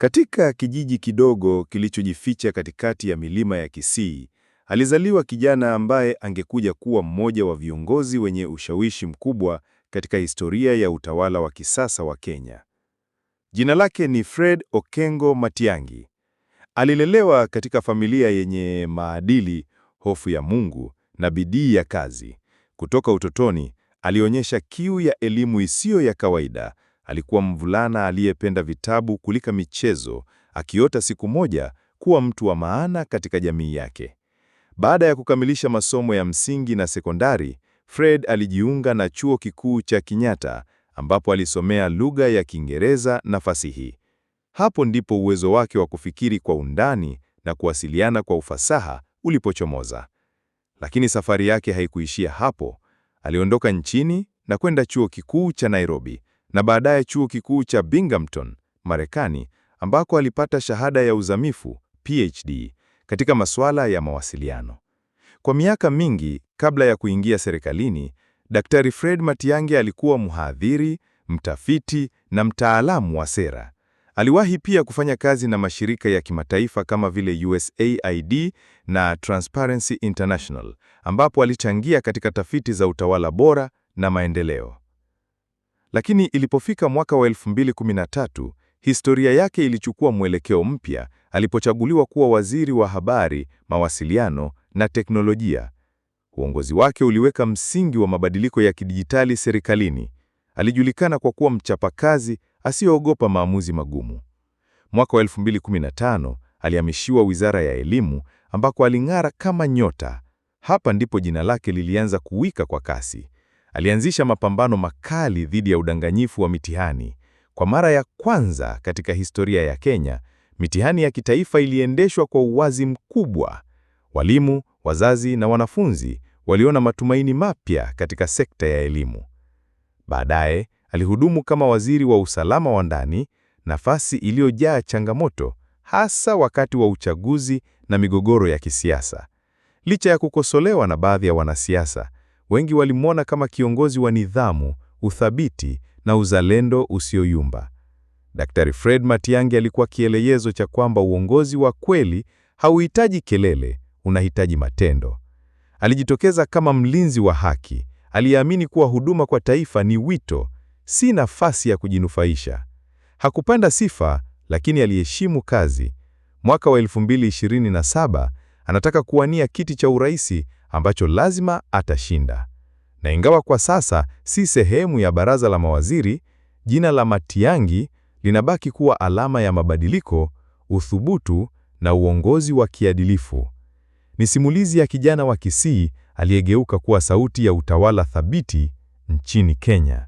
Katika kijiji kidogo kilichojificha katikati ya milima ya Kisii, alizaliwa kijana ambaye angekuja kuwa mmoja wa viongozi wenye ushawishi mkubwa katika historia ya utawala wa kisasa wa Kenya. Jina lake ni Fred Okengo Matiang'i. Alilelewa katika familia yenye maadili, hofu ya Mungu na bidii ya kazi. Kutoka utotoni, alionyesha kiu ya elimu isiyo ya kawaida. Alikuwa mvulana aliyependa vitabu kuliko michezo, akiota siku moja kuwa mtu wa maana katika jamii yake. Baada ya kukamilisha masomo ya msingi na sekondari, Fred alijiunga na Chuo Kikuu cha Kenyatta, ambapo alisomea lugha ya Kiingereza na fasihi. Hapo ndipo uwezo wake wa kufikiri kwa undani na kuwasiliana kwa ufasaha ulipochomoza. Lakini safari yake haikuishia hapo. Aliondoka nchini na kwenda Chuo Kikuu cha Nairobi na baadaye Chuo Kikuu cha Binghamton, Marekani, ambako alipata shahada ya uzamifu, PhD, katika masuala ya mawasiliano. Kwa miaka mingi kabla ya kuingia serikalini, Daktari Fred Matiang'i alikuwa mhadhiri, mtafiti na mtaalamu wa sera. Aliwahi pia kufanya kazi na mashirika ya kimataifa kama vile USAID na Transparency International, ambapo alichangia katika tafiti za utawala bora na maendeleo. Lakini ilipofika mwaka wa 2013, historia yake ilichukua mwelekeo mpya alipochaguliwa kuwa waziri wa habari, mawasiliano na teknolojia. Uongozi wake uliweka msingi wa mabadiliko ya kidijitali serikalini. Alijulikana kwa kuwa mchapakazi asiyeogopa maamuzi magumu. Mwaka wa 2015 alihamishiwa Wizara ya Elimu, ambako aling'ara kama nyota. Hapa ndipo jina lake lilianza kuwika kwa kasi. Alianzisha mapambano makali dhidi ya udanganyifu wa mitihani. Kwa mara ya kwanza katika historia ya Kenya, mitihani ya kitaifa iliendeshwa kwa uwazi mkubwa. Walimu, wazazi na wanafunzi waliona matumaini mapya katika sekta ya elimu. Baadaye, alihudumu kama waziri wa usalama wa ndani, nafasi iliyojaa changamoto, hasa wakati wa uchaguzi na migogoro ya kisiasa. Licha ya kukosolewa na baadhi ya wanasiasa, wengi walimwona kama kiongozi wa nidhamu, uthabiti na uzalendo usioyumba. Daktari Fred Matiang'i alikuwa kielelezo cha kwamba uongozi wa kweli hauhitaji kelele, unahitaji matendo. Alijitokeza kama mlinzi wa haki, aliamini kuwa huduma kwa taifa ni wito, si nafasi ya kujinufaisha. Hakupenda sifa, lakini aliheshimu kazi. Mwaka wa 2027, anataka kuwania kiti cha uraisi ambacho lazima atashinda. Na ingawa kwa sasa si sehemu ya baraza la mawaziri, jina la Matiang'i linabaki kuwa alama ya mabadiliko, uthubutu na uongozi wa kiadilifu. Ni simulizi ya kijana wa Kisii aliyegeuka kuwa sauti ya utawala thabiti nchini Kenya.